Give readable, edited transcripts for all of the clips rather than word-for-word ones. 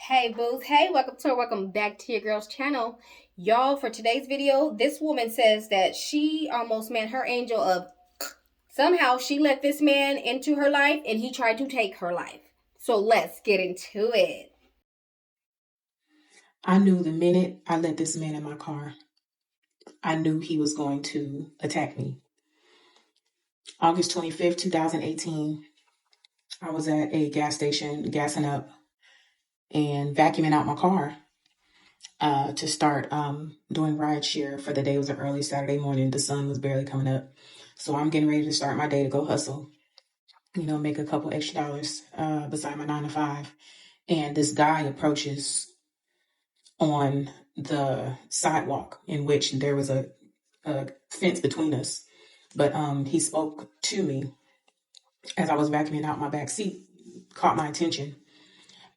Hey booze, hey, welcome back to your girl's channel. Y'all, for today's video, this woman says that she almost met her angel of somehow she let this man into her life and he tried to take her life. So let's get into it. I knew the minute I let this man in my car, I knew he was going to attack me. August 25th, 2018, I was at a gas station gassing up and vacuuming out my car to start doing ride share for the day. It was an early Saturday morning. The sun was barely coming up. So I'm getting ready to start my day to go hustle, make a couple extra dollars beside my 9 to 5. And this guy approaches on the sidewalk in which there was a fence between us. But he spoke to me as I was vacuuming out my back seat, caught my attention.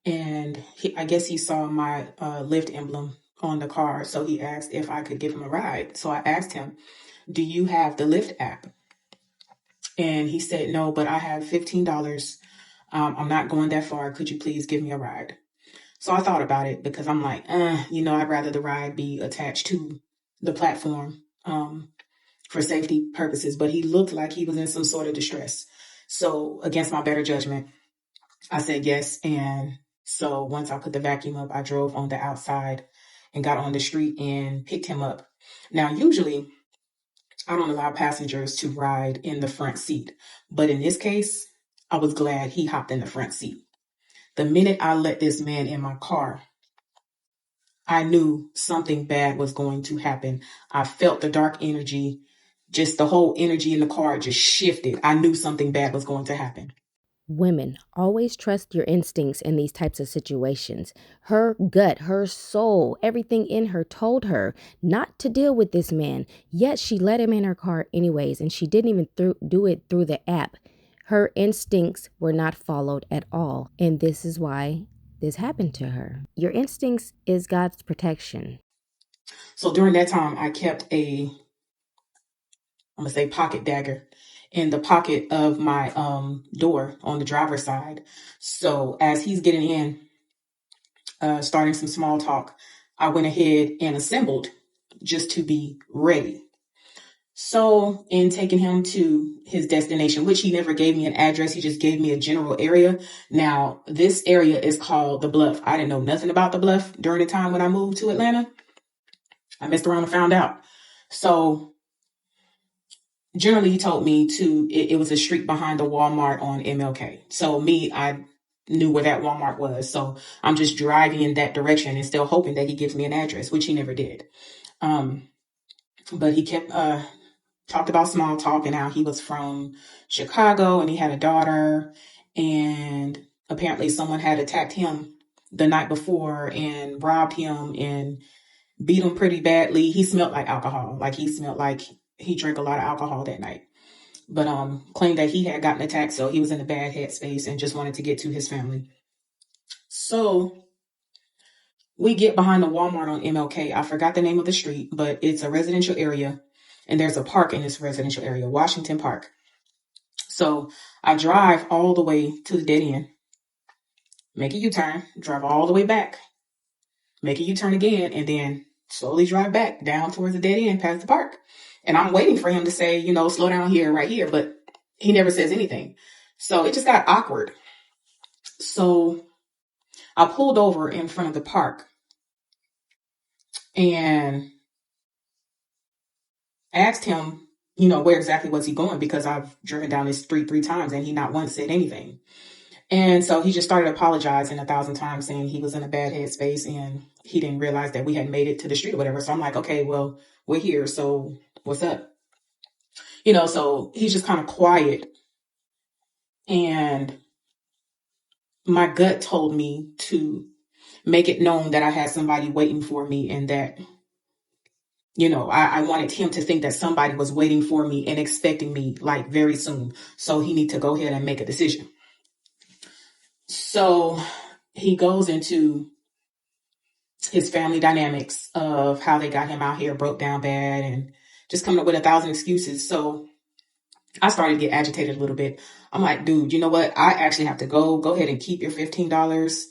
And I guess he saw my Lyft emblem on the car. So he asked if I could give him a ride. So I asked him, do you have the Lyft app? And he said, no, but I have $15. I'm not going that far. Could you please give me a ride? So I thought about it because I'm like, I'd rather the ride be attached to the platform for safety purposes. But he looked like he was in some sort of distress. So against my better judgment, I said yes. And so once I put the vacuum up, I drove on the outside and got on the street and picked him up. Now, usually I don't allow passengers to ride in the front seat. But in this case, I was glad he hopped in the front seat. The minute I let this man in my car, I knew something bad was going to happen. I felt the dark energy, just the whole energy in the car just shifted. I knew something bad was going to happen. Women, always trust your instincts in these types of situations. Her gut, her soul, everything in her told her not to deal with this man, yet she let him in her car anyways, and she didn't even do it through the app. Her instincts were not followed at all, and this is why this happened to her. Your instincts is God's protection. So during that time, I kept pocket dagger in the pocket of my door on the driver's side. So as he's getting in, starting some small talk, I went ahead and assembled just to be ready. So in taking him to his destination, which he never gave me an address, he just gave me a general area. Now, this area is called the Bluff. I didn't know nothing about the Bluff during the time when I moved to Atlanta. I messed around and found out. So generally he told me it was a street behind the Walmart on MLK. So I knew where that Walmart was. So I'm just driving in that direction and still hoping that he gives me an address, which he never did. But he kept talked about small talk and how he was from Chicago and he had a daughter, and apparently someone had attacked him the night before and robbed him and beat him pretty badly. He smelled like alcohol. Like he smelled like he drank a lot of alcohol that night. But claimed that he had gotten attacked, so he was in a bad headspace and just wanted to get to his family. So we get behind the Walmart on MLK. I forgot the name of the street, but it's a residential area. And there's a park in this residential area, Washington Park. So I drive all the way to the dead end, make a U-turn, drive all the way back, make a U-turn again, and then slowly drive back down towards the dead end past the park. And I'm waiting for him to say, slow down here, right here. But he never says anything. So it just got awkward. So I pulled over in front of the park and asked him, where exactly was he going? Because I've driven down this street 3 times and he not once said anything. And so he just started apologizing 1,000 times, saying he was in a bad headspace and he didn't realize that we hadn't made it to the street or whatever. So I'm like, okay, well, we're here. So what's up? So he's just kind of quiet. And my gut told me to make it known that I had somebody waiting for me and that, I wanted him to think that somebody was waiting for me and expecting me like very soon. So he need to go ahead and make a decision. So he goes into his family dynamics of how they got him out here broke down bad and just coming up with 1,000 excuses. So I started to get agitated a little bit. I'm like, dude, you know what? I actually have to go ahead and keep your $15.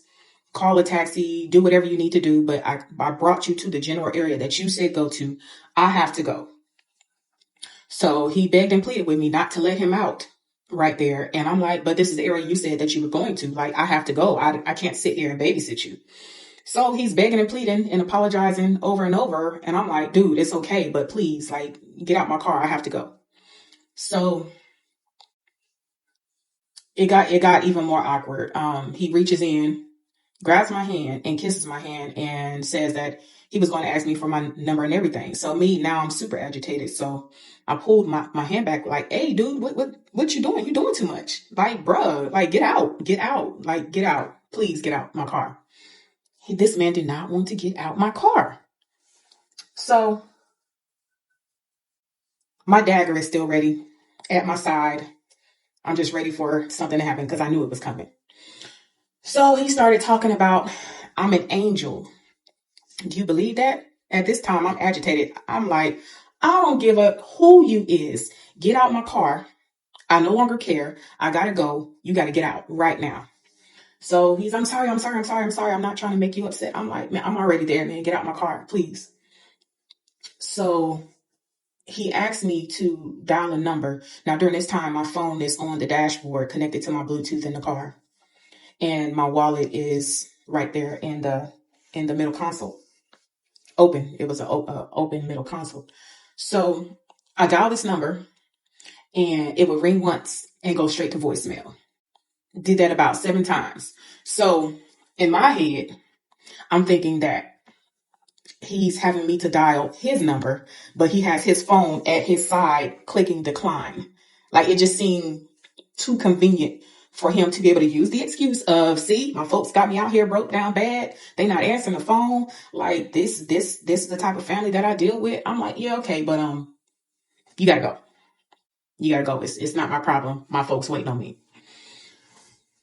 call a taxi, do whatever you need to do, but I brought you to the general area that you said go to. I have to go. So he begged and pleaded with me not to let him out right there. And I'm like, but this is the area you said that you were going to. Like, I have to go. I can't sit here and babysit you. So he's begging and pleading and apologizing over and over. And I'm like, dude, it's okay, but please, like, get out my car. I have to go. So it got even more awkward. He reaches in, grabs my hand and kisses my hand and says that he was going to ask me for my number and everything. So now I'm super agitated. So I pulled my hand back like, hey dude, what you doing? You doing too much. Like, bruh, like get out, like get out. Please get out my car. This man did not want to get out my car. So my dagger is still ready at my side. I'm just ready for something to happen because I knew it was coming. So he started talking about, I'm an angel. Do you believe that? At this time, I'm agitated. I'm like, I don't give a who you is. Get out my car. I no longer care. I gotta go. You gotta get out right now. So I'm sorry. I'm not trying to make you upset. I'm like, man, I'm already there, man. Get out my car, please. So he asked me to dial a number. Now, during this time, my phone is on the dashboard connected to my Bluetooth in the car. And my wallet is right there in the middle console. Open. It was an open middle console. So I dialed this number and it would ring once and go straight to voicemail. Did that about 7 times. So in my head, I'm thinking that he's having me to dial his number, but he has his phone at his side clicking decline. Like it just seemed too convenient for him to be able to use the excuse of, see, my folks got me out here broke down bad. They not answering the phone. Like this is the type of family that I deal with. I'm like, yeah, okay, but you gotta go. You gotta go. It's not my problem. My folks waiting on me.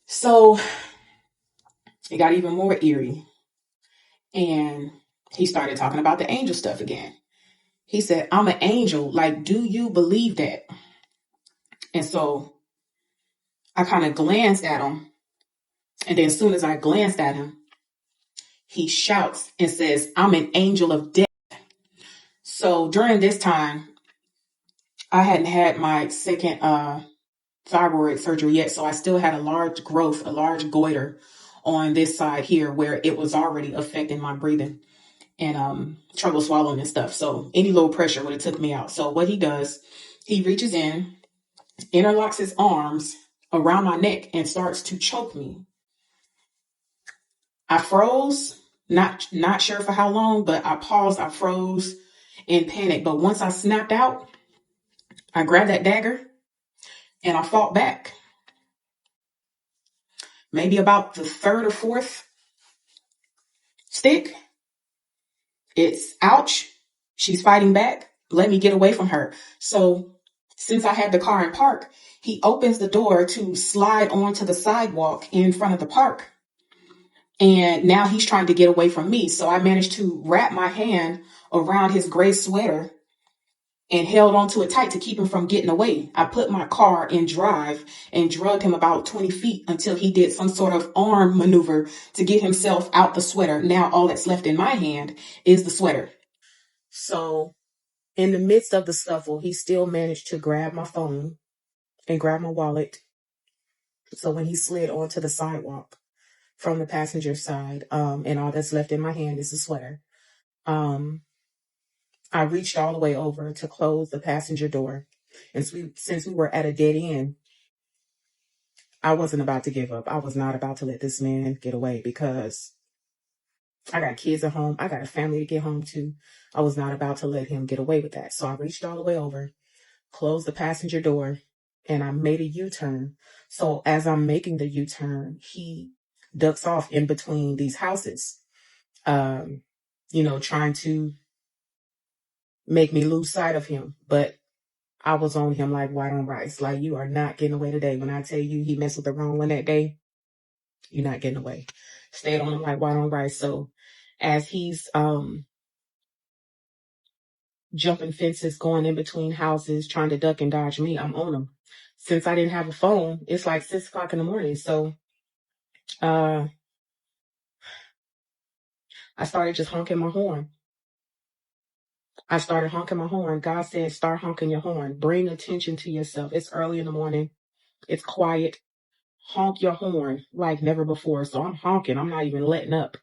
So it got even more eerie. And he started talking about the angel stuff again. He said, I'm an angel. Like, do you believe that? And so I kind of glanced at him. And then as soon as I glanced at him, he shouts and says, I'm an angel of death. So during this time, I hadn't had my second thyroid surgery yet. So I still had a large growth, a large goiter on this side here where it was already affecting my breathing and trouble swallowing and stuff. So any low pressure would have took me out. So what he does, he reaches in, interlocks his arms around my neck and starts to choke me. I froze, not sure for how long, but I paused, I froze in panic. But once I snapped out, I grabbed that dagger and I fought back. Maybe about the third or fourth stick, it's ouch. She's fighting back. Let me get away from her. So since I had the car in park, he opens the door to slide onto the sidewalk in front of the park. And now he's trying to get away from me. So I managed to wrap my hand around his gray sweater and held onto it tight to keep him from getting away. I put my car in drive and drugged him about 20 feet until he did some sort of arm maneuver to get himself out the sweater. Now all that's left in my hand is the sweater. So in the midst of the scuffle, he still managed to grab my phone and grab my wallet. So when he slid onto the sidewalk from the passenger side, and all that's left in my hand is the sweater, I reached all the way over to close the passenger door. And since we were at a dead end, I wasn't about to give up. I was not about to let this man get away because I got kids at home. I got a family to get home to. I was not about to let him get away with that. So I reached all the way over, closed the passenger door, and I made a U-turn. So as I'm making the U-turn, he ducks off in between these houses, trying to make me lose sight of him. But I was on him like white on rice. Like, you are not getting away today. When I tell you he messed with the wrong one that day, you're not getting away. Stayed on him like white on rice. So as he's jumping fences, going in between houses, trying to duck and dodge me, I'm on him. Since I didn't have a phone, it's like 6 o'clock in the morning. So I started just honking my horn. I started honking my horn. God said, start honking your horn. Bring attention to yourself. It's early in the morning. It's quiet. Honk your horn like never before. So I'm honking. I'm not even letting up.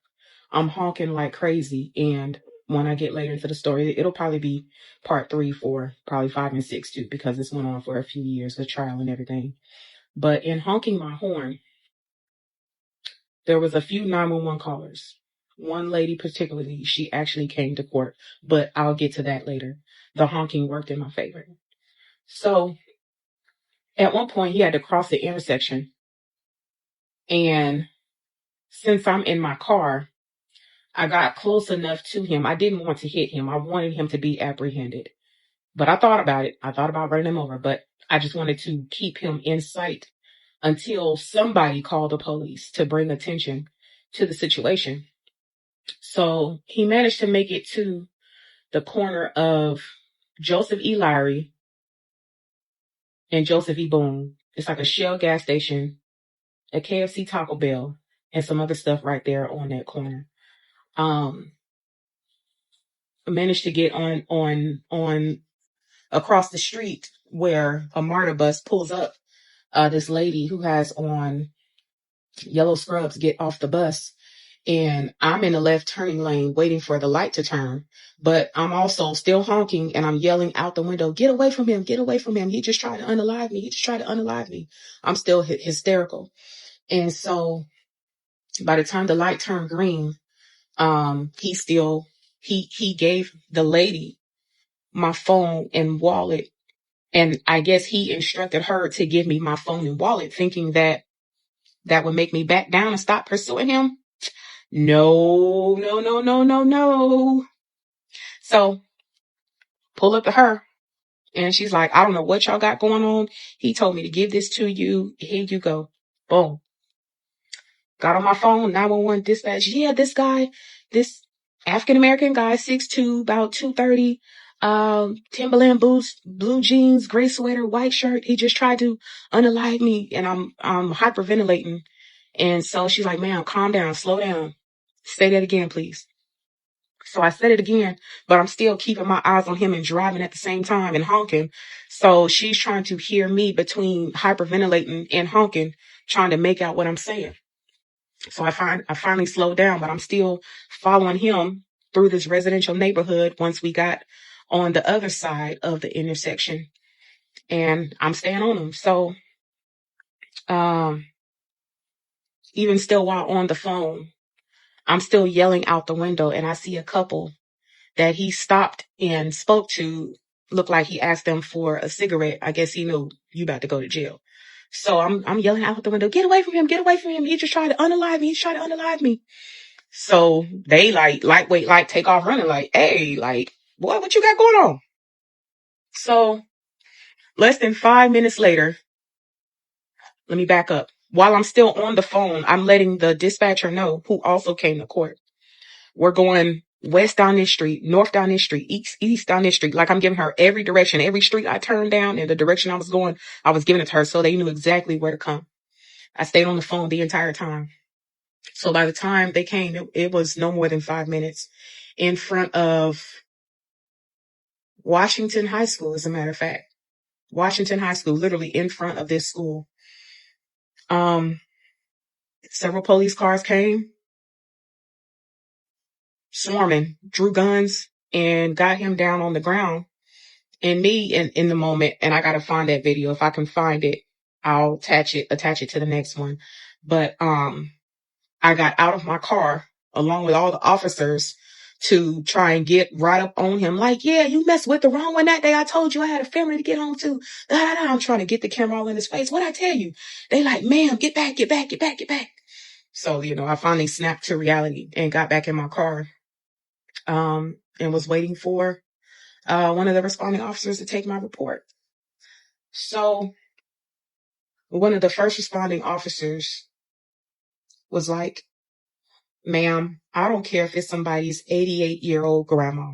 I'm honking like crazy. And when I get later into the story, it'll probably be part 3, 4, probably 5 and 6 too, because this went on for a few years, the trial and everything. But in honking my horn, there was a few 911 callers. One lady particularly, she actually came to court, but I'll get to that later. The honking worked in my favor. So at one point, he had to cross the intersection. And since I'm in my car, I got close enough to him. I didn't want to hit him. I wanted him to be apprehended. But I thought about it. I thought about running him over, but I just wanted to keep him in sight until somebody called the police to bring attention to the situation. So he managed to make it to the corner of Joseph E. Lowry and Joseph E. Boone. It's like a Shell gas station, a KFC Taco Bell, and some other stuff right there on that corner. Managed to get on across the street where a MARTA bus pulls up. This lady who has on yellow scrubs get off the bus, and I'm in the left turning lane waiting for the light to turn, but I'm also still honking and I'm yelling out the window, get away from him, get away from him. He just tried to unalive me. He just tried to unalive me. I'm still hysterical. And so by the time the light turned green, he gave the lady my phone and wallet. And I guess he instructed her to give me my phone and wallet, thinking that that would make me back down and stop pursuing him. No, no, no, no, no, no. So pull up to her, and she's like, I don't know what y'all got going on. He told me to give this to you. Here you go. Boom. Got on my phone, 911 dispatch. Yeah, this African American guy, 6'2", about 230, Timberland boots, blue jeans, gray sweater, white shirt. He just tried to unalive me, and I'm hyperventilating. And so she's like, ma'am, calm down, slow down. Say that again, please. So I said it again, but I'm still keeping my eyes on him and driving at the same time and honking. So she's trying to hear me between hyperventilating and honking, trying to make out what I'm saying. So I finally slowed down, but I'm still following him through this residential neighborhood once we got on the other side of the intersection, and I'm staying on him. So um, even still while on the phone, I'm still yelling out the window, and I see a couple that he stopped and spoke to. Looked like he asked them for a cigarette. I guess he knew you about to go to jail. So I'm yelling out the window, get away from him, get away from him. He just tried to unalive me. He's trying to unalive me. So they like lightweight, like take off running, like, hey, like, boy, what you got going on? So less than 5 minutes later, let me back up. While I'm still on the phone, I'm letting the dispatcher know, who also came to court. We're going west down this street, north down this street, east down this street. Like I'm giving her every direction, every street I turned down and the direction I was going, I was giving it to her so they knew exactly where to come. I stayed on the phone the entire time. So by the time they came, it was no more than 5 minutes in front of Washington High School, as a matter of fact. Washington High School, literally in front of this school. Several police cars came, swarming, drew guns, and got him down on the ground. And me in the moment, and I gotta find that video. If I can find it, I'll attach it to the next one. But I got out of my car along with all the officers to try and get right up on him. Like, yeah, you messed with the wrong one that day. I told you I had a family to get home to. I'm trying to get the camera all in his face. What'd I tell you? They like, ma'am, get back, get back, get back, get back. So, I finally snapped to reality and got back in my car, and was waiting for, one of the responding officers to take my report. So one of the first responding officers was like, ma'am, I don't care if it's somebody's 88-year-old grandma.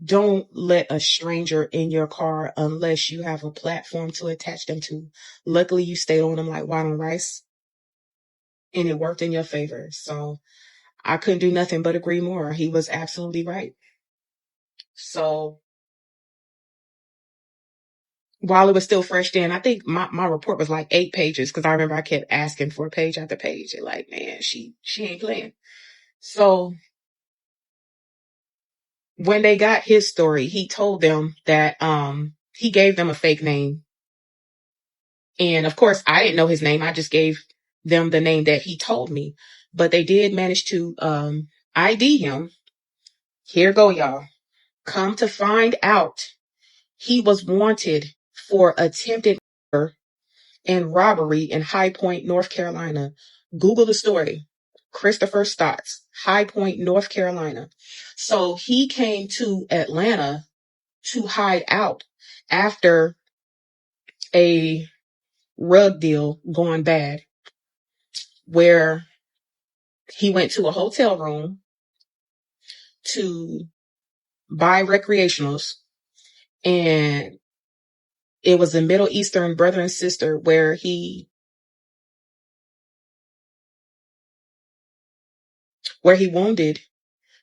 Don't let a stranger in your car unless you have a platform to attach them to. Luckily, you stayed on them like white on rice, and it worked in your favor. So I couldn't do nothing but agree more. He was absolutely right. So while it was still fresh then, I think my report was like 8 pages because I remember I kept asking for page after page. And like, man, she ain't playing. So when they got his story, he told them that he gave them a fake name. And of course, I didn't know his name. I just gave them the name that he told me. But they did manage to ID him. Here go, y'all. Come to find out, he was wanted for attempted murder and robbery in High Point, North Carolina. Google the story. Christopher Stotts, High Point, North Carolina. So he came to Atlanta to hide out after a rug deal going bad, where he went to a hotel room to buy recreationals, and it was a Middle Eastern brother and sister where he wounded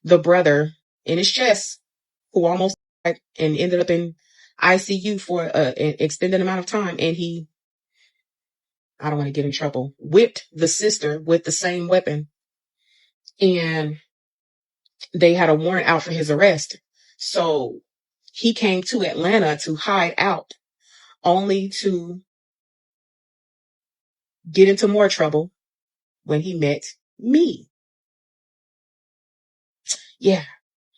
the brother in his chest, who almost died and ended up in ICU for an extended amount of time. And he, I don't want to get in trouble, whipped the sister with the same weapon. And they had a warrant out for his arrest. So he came to Atlanta to hide out, only to get into more trouble when he met me. Yeah.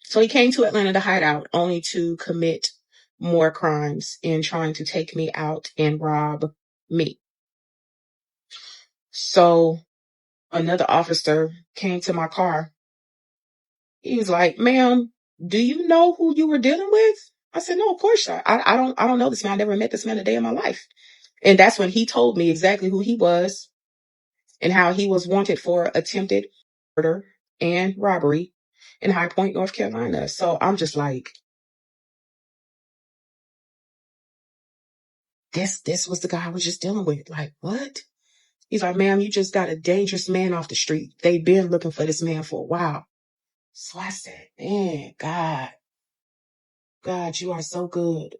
So he came to Atlanta to hide out, only to commit more crimes in trying to take me out and rob me. So another officer came to my car. He was like, "Ma'am, do you know who you were dealing with?" I said, "No, of course not. I don't know this man. I never met this man a day in my life." And that's when he told me exactly who he was and how he was wanted for attempted murder and robbery in High Point, North Carolina. So I'm just like, this was the guy I was just dealing with. Like, what? He's like, "Ma'am, you just got a dangerous man off the street. They've been looking for this man for a while." So I said, "Man, God, you are so good.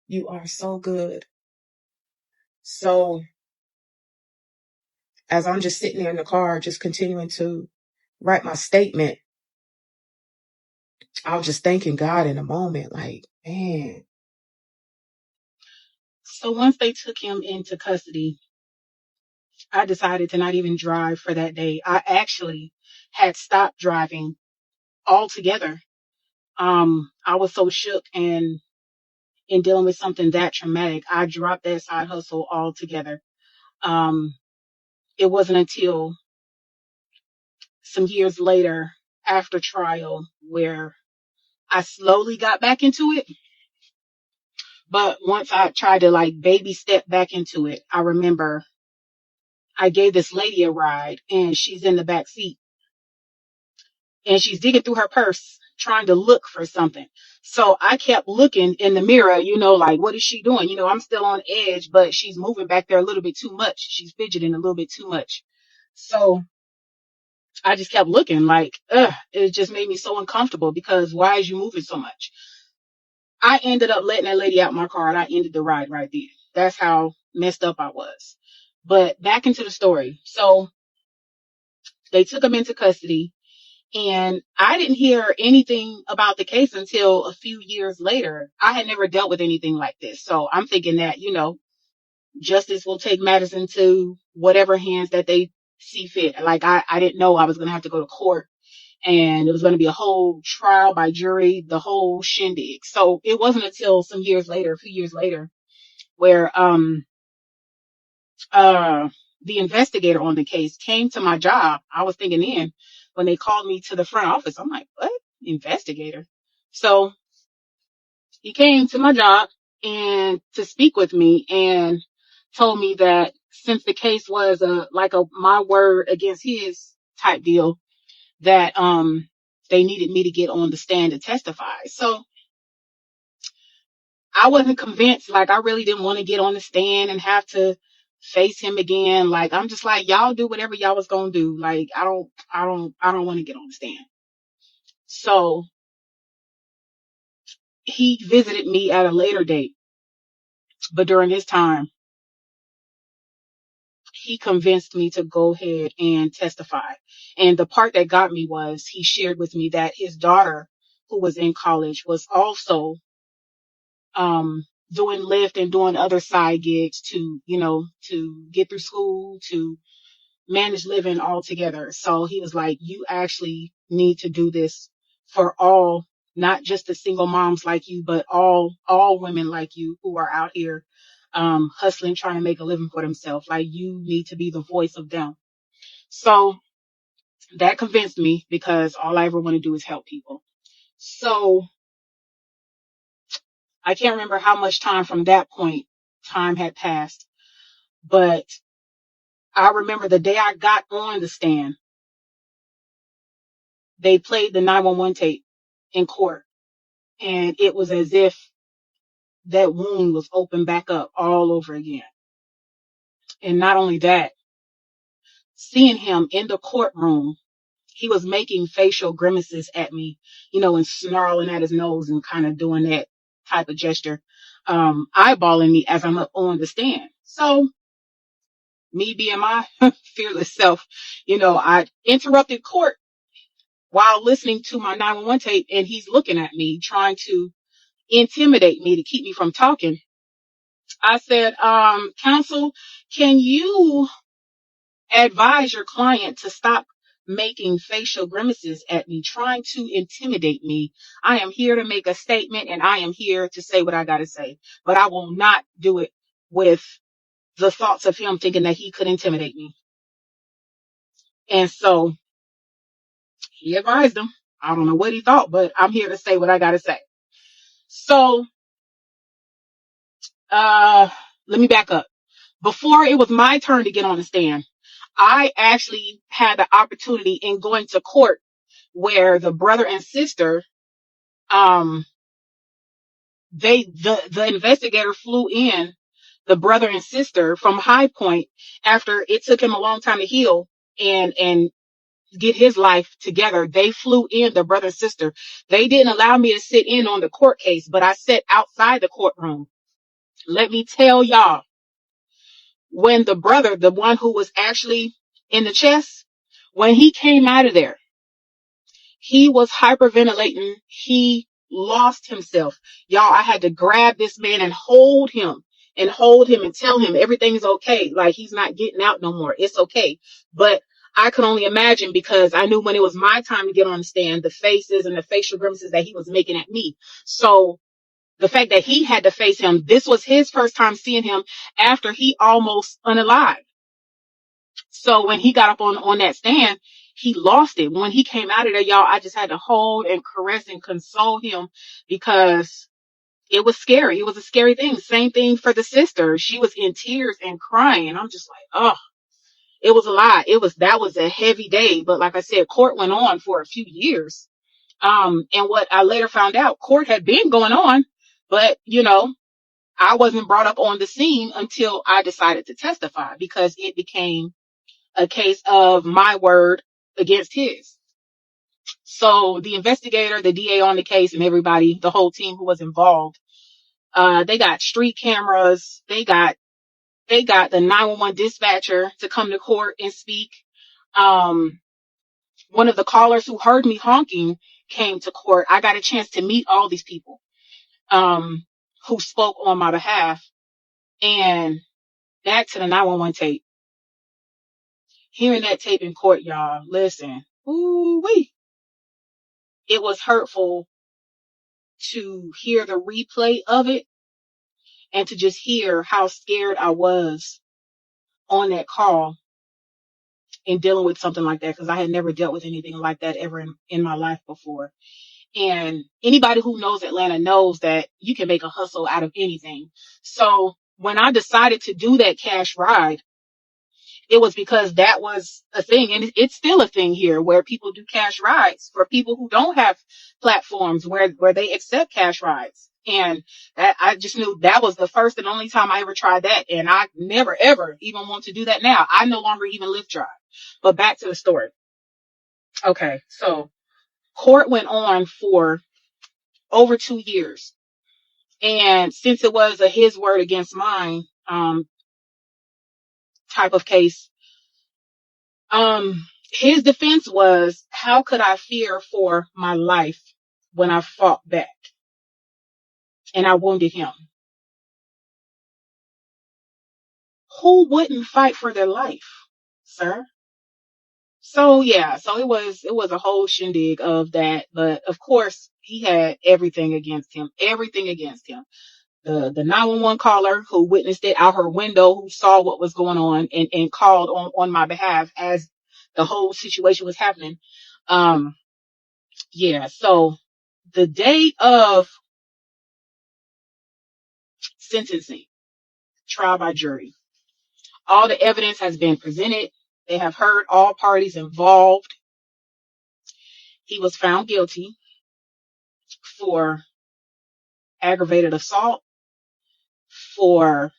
You are so good." So as I'm just sitting there in the car, just continuing to write my statement, I was just thanking God in a moment, like, man. So once they took him into custody, I decided to not even drive for that day. I actually had stopped driving altogether. I was so shook and in dealing with something that traumatic, I dropped that side hustle altogether. Um, it wasn't until some years later, after trial, where I slowly got back into it. But once I tried to like baby step back into it, I remember I gave this lady a ride and she's in the back seat and she's digging through her purse trying to look for something. So I kept looking in the mirror, like, what is she doing? I'm still on edge, but she's moving back there a little bit too much. She's fidgeting a little bit too much. So I just kept looking like, it just made me so uncomfortable because why is you moving so much? I ended up letting that lady out my car and I ended the ride right there. That's how messed up I was. But back into the story. So they took him into custody and I didn't hear anything about the case until a few years later. I had never dealt with anything like this. So I'm thinking that, justice will take matters into whatever hands that they see fit. Like I didn't know I was going to have to go to court and it was going to be a whole trial by jury, the whole shindig. So it wasn't until some years later, a few years later, where uh the investigator on the case came to my job. I was thinking then when they called me to the front office, I'm like, what? Investigator? So he came to my job and to speak with me and told me that since the case was a my word against his type deal, that they needed me to get on the stand to testify. So I wasn't convinced. Like I really didn't want to get on the stand and have to face him again. Like, I'm just like, y'all do whatever y'all was gonna do. Like, I don't want to get on the stand. So he visited me at a later date, but during his time, he convinced me to go ahead and testify. And the part that got me was he shared with me that his daughter, who was in college, was also doing Lyft and doing other side gigs to, to get through school, to manage living all together. So he was like, you actually need to do this for all, not just the single moms like you, but all women like you who are out here hustling, trying to make a living for themselves. Like, you need to be the voice of them. So that convinced me, because all I ever want to do is help people. So I can't remember how much time from that point time had passed, but I remember the day I got on the stand, they played the 911 tape in court, and it was as if that wound was opened back up all over again. And not only that, seeing him in the courtroom, he was making facial grimaces at me, and snarling at his nose and kind of doing that type of gesture, eyeballing me as I'm up on the stand. So me being my fearless self, I interrupted court while listening to my 911 tape, and he's looking at me, trying to intimidate me to keep me from talking. I said, counsel, can you advise your client to stop making facial grimaces at me, trying to intimidate me? I am here to make a statement, and I am here to say what I got to say, but I will not do it with the thoughts of him thinking that he could intimidate me. And so he advised him. I don't know what he thought, but I'm here to say what I got to say. So, let me back up. Before it was my turn to get on the stand, I actually had the opportunity in going to court where the brother and sister, the investigator flew in the brother and sister from High Point after it took him a long time to heal and get his life together. They flew in the brother and sister. They didn't allow me to sit in on the court case, but I sat outside the courtroom. Let me tell y'all, when the brother, the one who was actually in the chest, when he came out of there, he was hyperventilating. He lost himself. Y'all, I had to grab this man and hold him and tell him everything's okay. Like, he's not getting out no more. It's okay. But I could only imagine, because I knew when it was my time to get on the stand, the faces and the facial grimaces that he was making at me. So the fact that he had to face him, this was his first time seeing him after he almost unalived. So when he got up on that stand, he lost it. When he came out of there, y'all, I just had to hold and caress and console him, because it was scary. It was a scary thing. Same thing for the sister. She was in tears and crying. And I'm just like, oh, it was a lot. That was a heavy day. But like I said, court went on for a few years. And what I later found out, court had been going on, but I wasn't brought up on the scene until I decided to testify, because it became a case of my word against his. So the investigator, the DA on the case, and everybody, the whole team who was involved, they got street cameras. They got the 911 dispatcher to come to court and speak. One of the callers who heard me honking came to court. I got a chance to meet all these people who spoke on my behalf. And back to the 911 tape. Hearing that tape in court, y'all, listen, ooh-wee. It was hurtful to hear the replay of it and to just hear how scared I was on that call and dealing with something like that, because I had never dealt with anything like that ever in my life before. And anybody who knows Atlanta knows that you can make a hustle out of anything. So when I decided to do that cash ride, it was because that was a thing. And it's still a thing here, where people do cash rides for people who don't have platforms where they accept cash rides. And that I just knew that was the first and only time I ever tried that. And I never, ever even want to do that now. I no longer even lift drive. But back to the story. Okay. So court went on for over 2 years. And since it was a his word against mine, type of case, his defense was, how could I fear for my life when I fought back and I wounded him? Who wouldn't fight for their life, sir? So yeah, so it was a whole shindig of that, but of course he had everything against him, everything against him. The 911 caller who witnessed it out her window, who saw what was going on and called on my behalf as the whole situation was happening. Um, yeah, so the day of sentencing, trial by jury, all the evidence has been presented. They have heard all parties involved. He was found guilty for aggravated assault, for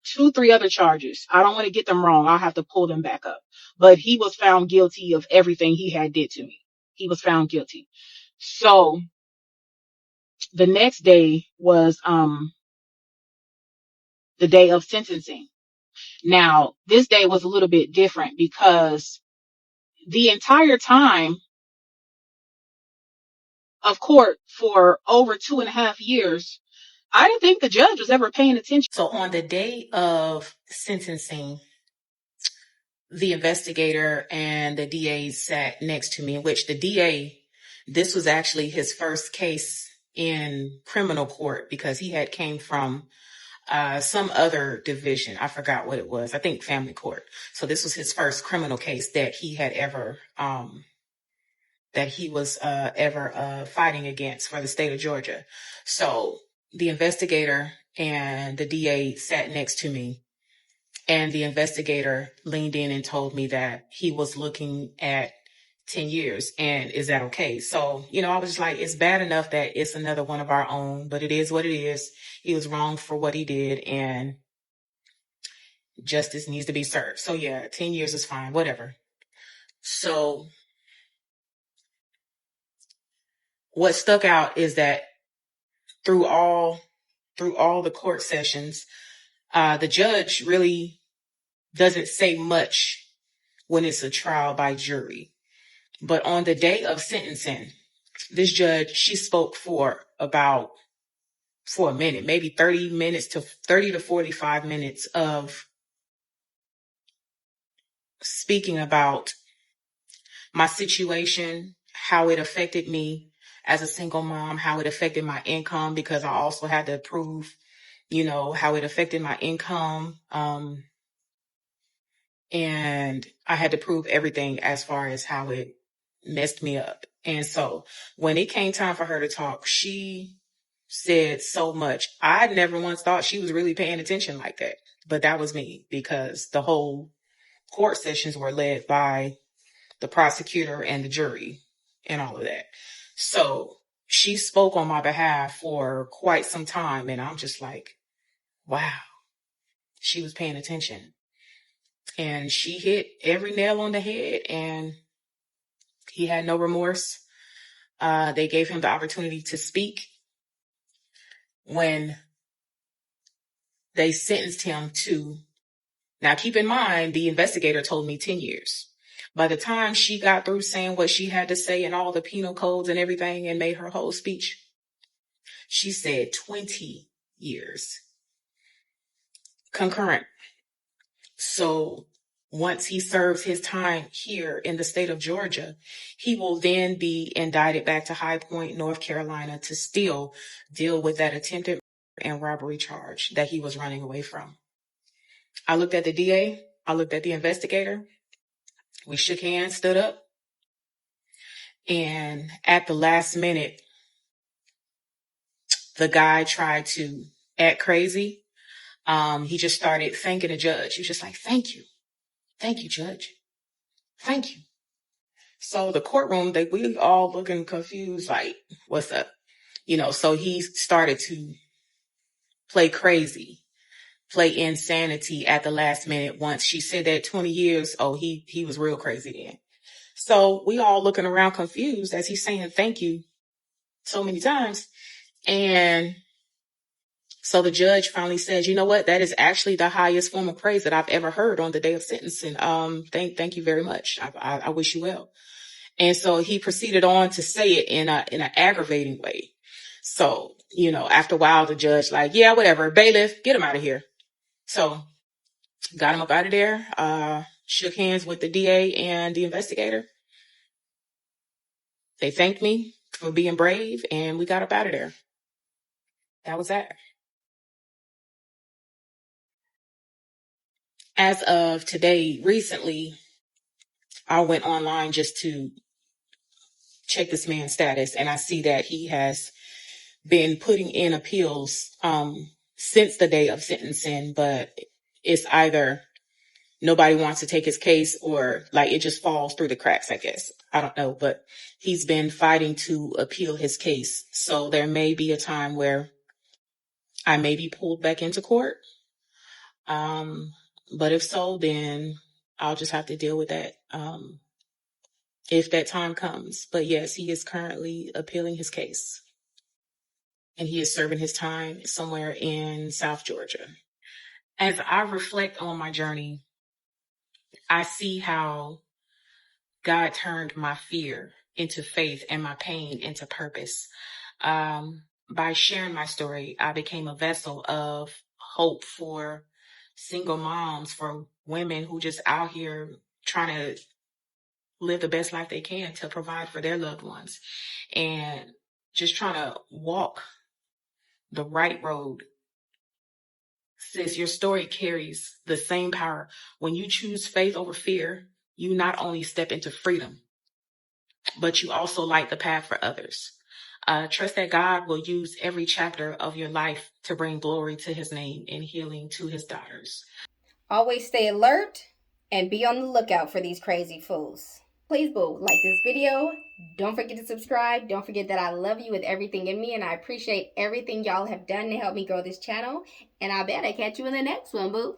two, three other charges. I don't want to get them wrong. I'll have to pull them back up. But he was found guilty of everything he had did to me. He was found guilty. So the next day was the day of sentencing. Now, this day was a little bit different because the entire time of court for over 2.5 years, I didn't think the judge was ever paying attention. So on the day of sentencing, the investigator and the DA sat next to me, in which the DA, this was actually his first case in criminal court because he had came from some other division. I forgot what it was. I think family court. So this was his first criminal case that he had ever, that he was ever fighting against for the state of Georgia. So the investigator and the DA sat next to me. And the investigator leaned in and told me that he was looking at 10 years. And is that okay? So, I was just like, it's bad enough that it's another one of our own, but it is what it is. He was wrong for what he did, and justice needs to be served. So yeah, 10 years is fine, whatever. So what stuck out is that through all the court sessions, the judge really doesn't say much when it's a trial by jury. But on the day of sentencing, this judge, she spoke for a minute, maybe 30 to 45 minutes of speaking about my situation, how it affected me as a single mom, how it affected my income, because I also had to prove, how it affected my income. And I had to prove everything as far as how it messed me up. And so when it came time for her to talk, she said so much. I never once thought she was really paying attention like that. But that was me, because the whole court sessions were led by the prosecutor and the jury and all of that. So she spoke on my behalf for quite some time. And I'm just like, wow, she was paying attention. And she hit every nail on the head, and he had no remorse. They gave him the opportunity to speak. When they sentenced him to, now keep in mind, the investigator told me 10 years. By the time she got through saying what she had to say and all the penal codes and everything and made her whole speech, she said 20 years concurrent. So once he serves his time here in the state of Georgia, he will then be indicted back to High Point, North Carolina, to still deal with that attempted and robbery charge that he was running away from. I looked at the DA. I looked at the investigator. We shook hands, stood up. And at the last minute, the guy tried to act crazy. He just started thanking the judge. He was just like, thank you. Thank you, judge. Thank you. So the courtroom, we all looking confused, like, what's up? So he started to play crazy, play insanity at the last minute. Once she said that 20 years, oh, he was real crazy then. So we all looking around confused as he's saying thank you so many times. And so the judge finally says, you know what? That is actually the highest form of praise that I've ever heard on the day of sentencing. Thank you very much. I wish you well. And so he proceeded on to say it in an aggravating way. So, after a while, the judge like, yeah, whatever, bailiff, get him out of here. So got him up out of there, shook hands with the DA and the investigator. They thanked me for being brave, and we got up out of there. That was that. As of today, recently, I went online just to check this man's status, and I see that he has been putting in appeals since the day of sentencing, but it's either nobody wants to take his case or like it just falls through the cracks, I guess. I don't know, but he's been fighting to appeal his case. So there may be a time where I may be pulled back into court. But if so, then I'll just have to deal with that if that time comes. But yes, he is currently appealing his case, and he is serving his time somewhere in South Georgia. As I reflect on my journey, I see how God turned my fear into faith and my pain into purpose. By sharing my story, I became a vessel of hope for single moms, for women who just out here trying to live the best life they can to provide for their loved ones, and just trying to walk the right road. Sis, your story carries the same power. When you choose faith over fear, you not only step into freedom, but you also light the path for others. Trust that God will use every chapter of your life to bring glory to his name and healing to his daughters. Always stay alert and be on the lookout for these crazy fools. Please, boo, like this video. Don't forget to subscribe. Don't forget that I love you with everything in me, and I appreciate everything y'all have done to help me grow this channel. And I bet I catch you in the next one, boo.